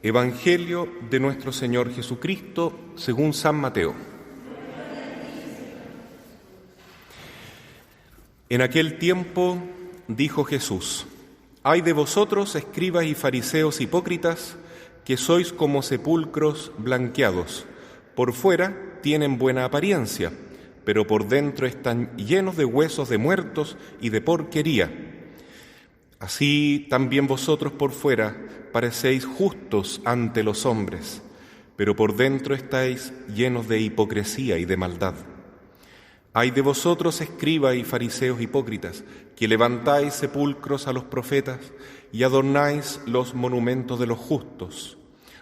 Evangelio de nuestro Señor Jesucristo según San Mateo. En aquel tiempo dijo Jesús: «Ay de vosotros, escribas y fariseos hipócritas, que sois como sepulcros blanqueados. Por fuera tienen buena apariencia, pero por dentro están llenos de huesos de muertos y de porquería. Así también vosotros por fuera parecéis justos ante los hombres, pero por dentro estáis llenos de hipocresía y de maldad. Ay de vosotros, escribas y fariseos hipócritas, que levantáis sepulcros a los profetas y adornáis los monumentos de los justos.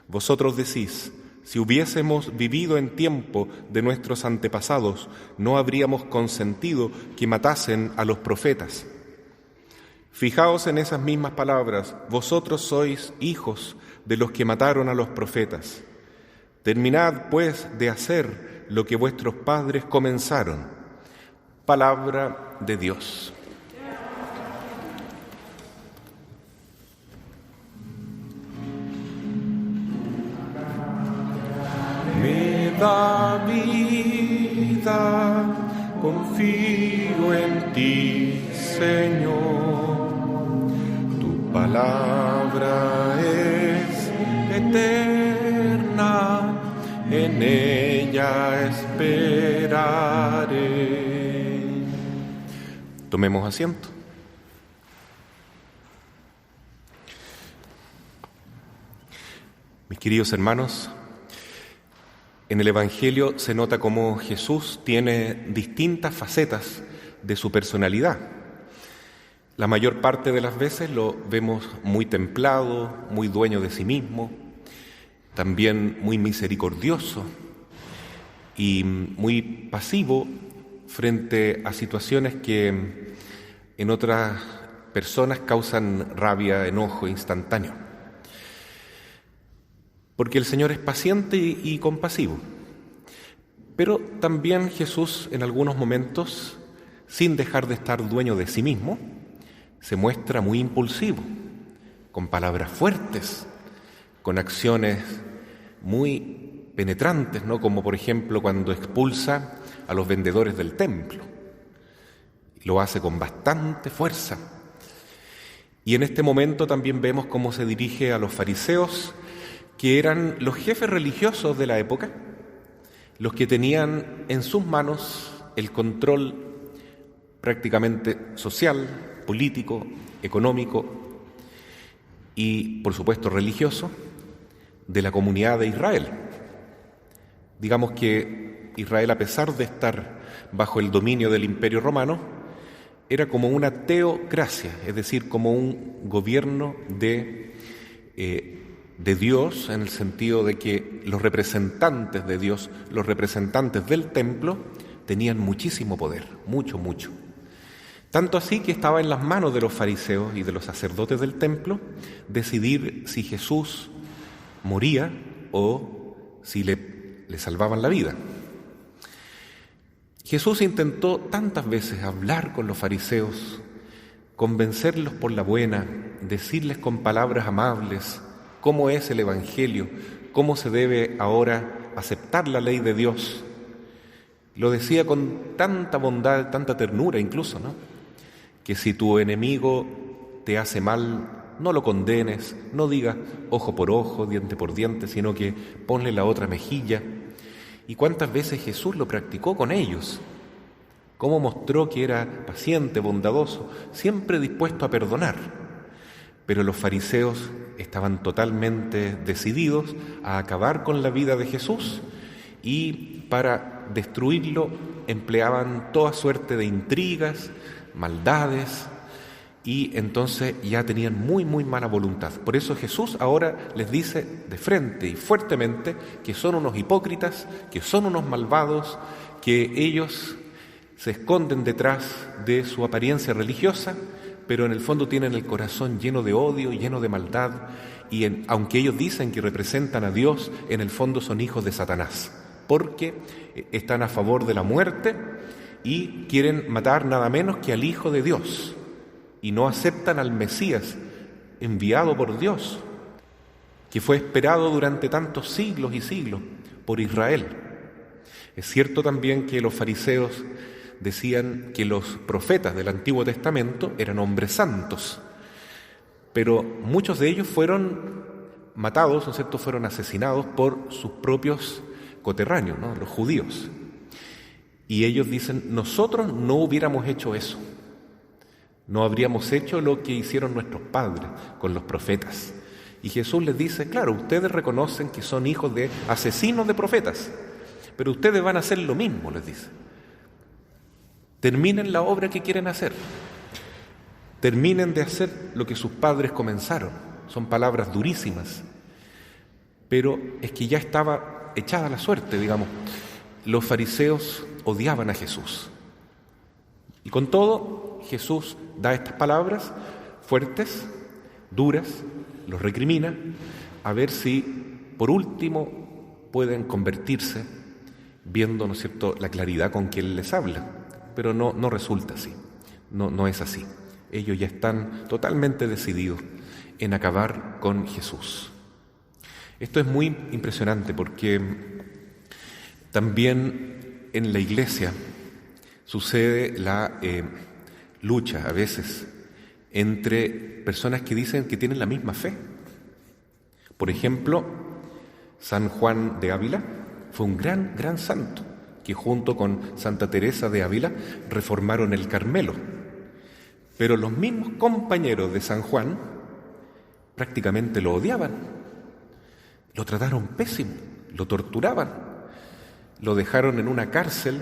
Vosotros decís: si hubiésemos vivido en tiempo de nuestros antepasados, no habríamos consentido que matasen a los profetas. Fijaos en esas mismas palabras: vosotros sois hijos de los que mataron a los profetas. Terminad, pues, de hacer lo que vuestros padres comenzaron». Palabra de Dios. Me da vida, confío en ti, Señor. Tu palabra es eterna, en ella esperaré. Tomemos asiento. Mis queridos hermanos, en el Evangelio se nota cómo Jesús tiene distintas facetas de su personalidad. La mayor parte de las veces lo vemos muy templado, muy dueño de sí mismo, también muy misericordioso y muy pasivo frente a situaciones que en otras personas causan rabia, enojo instantáneo. Porque el Señor es paciente y compasivo. Pero también Jesús, en algunos momentos, sin dejar de estar dueño de sí mismo, se muestra muy impulsivo, con palabras fuertes, con acciones muy penetrantes, ¿no? Como por ejemplo cuando expulsa a los vendedores del templo. Lo hace con bastante fuerza. Y en este momento también vemos cómo se dirige a los fariseos, que eran los jefes religiosos de la época, los que tenían en sus manos el control prácticamente social, político, económico y, por supuesto, religioso de la comunidad de Israel. Digamos que Israel, a pesar de estar bajo el dominio del Imperio Romano, era como una teocracia, es decir, como un gobierno de Dios, en el sentido de que los representantes de Dios, los representantes del templo, tenían muchísimo poder, mucho. Tanto así que estaba en las manos de los fariseos y de los sacerdotes del templo decidir si Jesús moría o si le salvaban la vida. Jesús intentó tantas veces hablar con los fariseos, convencerlos por la buena, decirles con palabras amables cómo es el Evangelio, cómo se debe ahora aceptar la ley de Dios. Lo decía con tanta bondad, tanta ternura incluso, ¿no? Que si tu enemigo te hace mal, no lo condenes, no digas ojo por ojo, diente por diente, sino que ponle la otra mejilla. ¿Y cuántas veces Jesús lo practicó con ellos? Cómo mostró que era paciente, bondadoso, siempre dispuesto a perdonar. Pero los fariseos estaban totalmente decididos a acabar con la vida de Jesús y para destruirlo empleaban toda suerte de intrigas, maldades, y entonces ya tenían muy mala voluntad. Por eso Jesús ahora les dice de frente y fuertemente que son unos hipócritas, que son unos malvados, que ellos se esconden detrás de su apariencia religiosa, pero en el fondo tienen el corazón lleno de odio, lleno de maldad, y aunque ellos dicen que representan a Dios, en el fondo son hijos de Satanás, porque están a favor de la muerte y quieren matar nada menos que al Hijo de Dios, y no aceptan al Mesías enviado por Dios, que fue esperado durante tantos siglos y siglos por Israel. Es cierto también que los fariseos decían que los profetas del Antiguo Testamento eran hombres santos, pero muchos de ellos fueron matados, ¿no es cierto?, fueron asesinados por sus propios coterráneos, ¿no?, los judíos. Y ellos dicen, nosotros no hubiéramos hecho eso, no habríamos hecho lo que hicieron nuestros padres con los profetas. Y Jesús les dice, claro, ustedes reconocen que son hijos de asesinos de profetas, pero ustedes van a hacer lo mismo, les dice. Terminen la obra que quieren hacer. Terminen de hacer lo que sus padres comenzaron. Son palabras durísimas, pero es que ya estaba echada la suerte, digamos. Los fariseos odiaban a Jesús. Y con todo, Jesús da estas palabras fuertes, duras, los recrimina, a ver si, por último, pueden convertirse, viendo, ¿no es cierto?, la claridad con que Él les habla. Pero no resulta así, no es así. Ellos ya están totalmente decididos en acabar con Jesús. Esto es muy impresionante porque también en la iglesia sucede la lucha a veces entre personas que dicen que tienen la misma fe. Por ejemplo, San Juan de Ávila fue un gran santo que junto con Santa Teresa de Ávila reformaron el Carmelo. Pero los mismos compañeros de San Juan prácticamente lo odiaban, lo trataron pésimo, lo torturaban, lo dejaron en una cárcel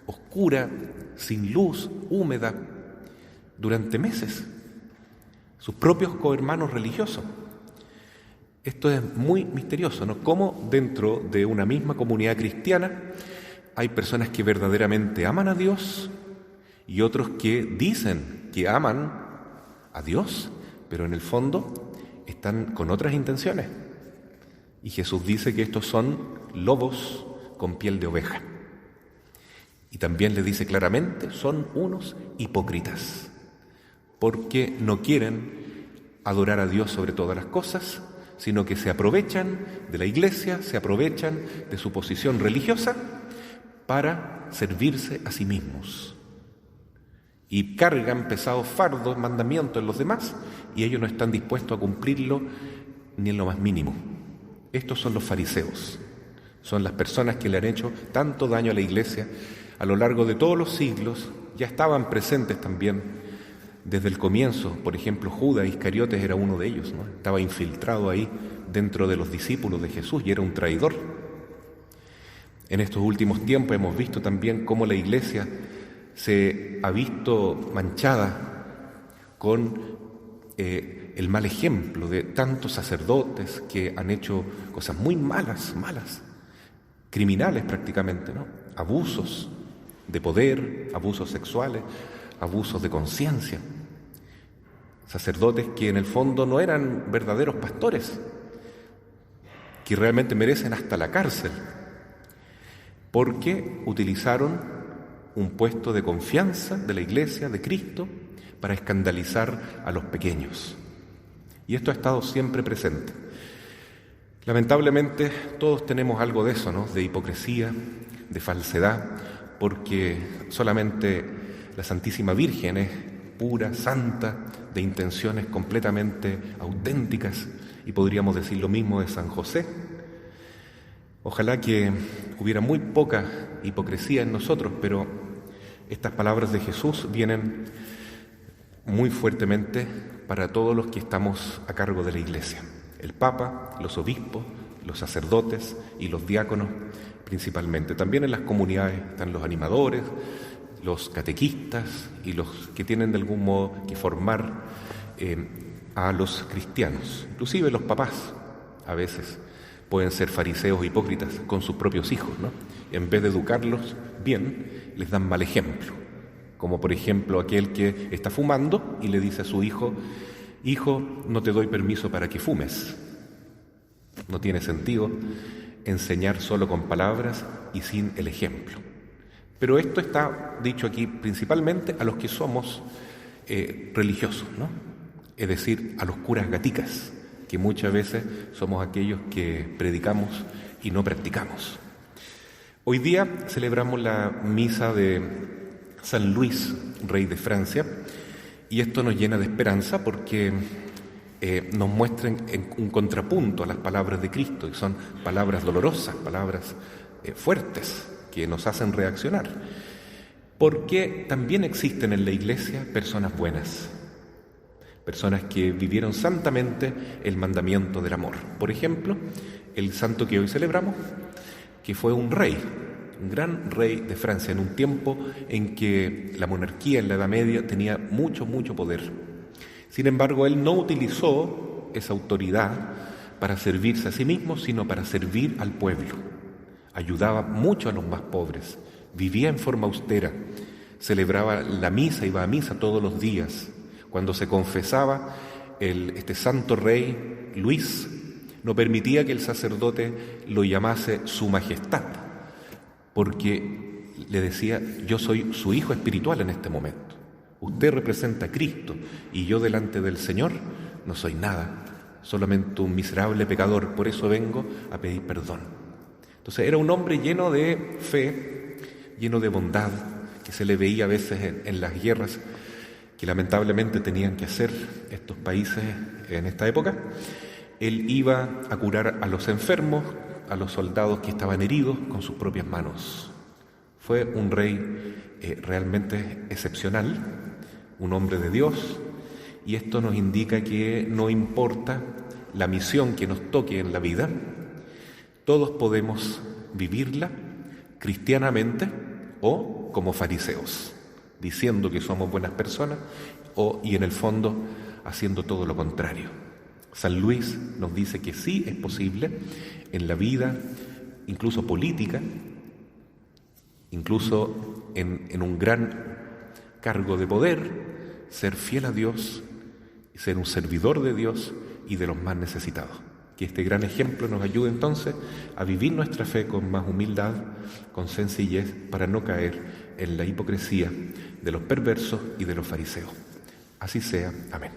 oscura, sin luz, húmeda, durante meses, sus propios cohermanos religiosos. Esto es muy misterioso, ¿no? Cómo dentro de una misma comunidad cristiana hay personas que verdaderamente aman a Dios y otros que dicen que aman a Dios, pero en el fondo están con otras intenciones. Y Jesús dice que estos son lobos con piel de oveja. Y también le dice claramente, son unos hipócritas, porque no quieren adorar a Dios sobre todas las cosas, sino que se aprovechan de la iglesia, se aprovechan de su posición religiosa para servirse a sí mismos. Y cargan pesados fardos, mandamientos en los demás, y ellos no están dispuestos a cumplirlo ni en lo más mínimo. Estos son los fariseos, son las personas que le han hecho tanto daño a la iglesia a lo largo de todos los siglos, ya estaban presentes también desde el comienzo. Por ejemplo, Judas Iscariotes era uno de ellos, ¿no? Estaba infiltrado ahí dentro de los discípulos de Jesús y era un traidor. En estos últimos tiempos hemos visto también cómo la iglesia se ha visto manchada con el mal ejemplo de tantos sacerdotes que han hecho cosas muy malas, criminales prácticamente, ¿no? Abusos de poder, abusos sexuales, abusos de conciencia. Sacerdotes que en el fondo no eran verdaderos pastores, que realmente merecen hasta la cárcel, porque utilizaron un puesto de confianza de la Iglesia, de Cristo, para escandalizar a los pequeños. Y esto ha estado siempre presente. Lamentablemente todos tenemos algo de eso, ¿no? De hipocresía, de falsedad, porque solamente la Santísima Virgen es pura, santa, de intenciones completamente auténticas, y podríamos decir lo mismo de San José. Ojalá que hubiera muy poca hipocresía en nosotros, pero estas palabras de Jesús vienen muy fuertemente para todos los que estamos a cargo de la Iglesia. El Papa, los obispos, los sacerdotes y los diáconos principalmente. También en las comunidades están los animadores, los catequistas y los que tienen de algún modo que formar a los cristianos. Inclusive los papás a veces pueden ser fariseos hipócritas con sus propios hijos, ¿no? En vez de educarlos bien, les dan mal ejemplo. Como por ejemplo aquel que está fumando y le dice a su hijo, hijo, no te doy permiso para que fumes. No tiene sentido enseñar solo con palabras y sin el ejemplo. Pero esto está dicho aquí principalmente a los que somos religiosos, ¿no? Es decir, a los curas gaticas, que muchas veces somos aquellos que predicamos y no practicamos. Hoy día celebramos la misa de San Luis, rey de Francia, y esto nos llena de esperanza porque nos muestra un contrapunto a las palabras de Cristo, y son palabras dolorosas, palabras fuertes, que nos hacen reaccionar. Porque también existen en la Iglesia personas buenas, personas que vivieron santamente el mandamiento del amor. Por ejemplo, el santo que hoy celebramos, que fue un rey, un gran rey de Francia, en un tiempo en que la monarquía en la Edad Media tenía mucho poder. Sin embargo, él no utilizó esa autoridad para servirse a sí mismo, sino para servir al pueblo. Ayudaba mucho a los más pobres, vivía en forma austera, celebraba la misa, iba a misa todos los días. Cuando se confesaba, este santo rey, Luis, no permitía que el sacerdote lo llamase su majestad, porque le decía: yo soy su hijo espiritual en este momento. Usted representa a Cristo y yo delante del Señor no soy nada, solamente un miserable pecador, por eso vengo a pedir perdón. Entonces era un hombre lleno de fe, lleno de bondad, que se le veía a veces en las guerras que lamentablemente tenían que hacer estos países en esta época. Él iba a curar a los enfermos, a los soldados que estaban heridos, con sus propias manos. Fue un rey realmente excepcional, un hombre de Dios, y esto nos indica que no importa la misión que nos toque en la vida, todos podemos vivirla cristianamente o como fariseos, diciendo que somos buenas personas y en el fondo haciendo todo lo contrario. San Luis nos dice que sí es posible en la vida, incluso política, incluso en un gran cargo de poder, ser fiel a Dios, ser un servidor de Dios y de los más necesitados. Que este gran ejemplo nos ayude entonces a vivir nuestra fe con más humildad, con sencillez, para no caer en la hipocresía de los perversos y de los fariseos. Así sea. Amén.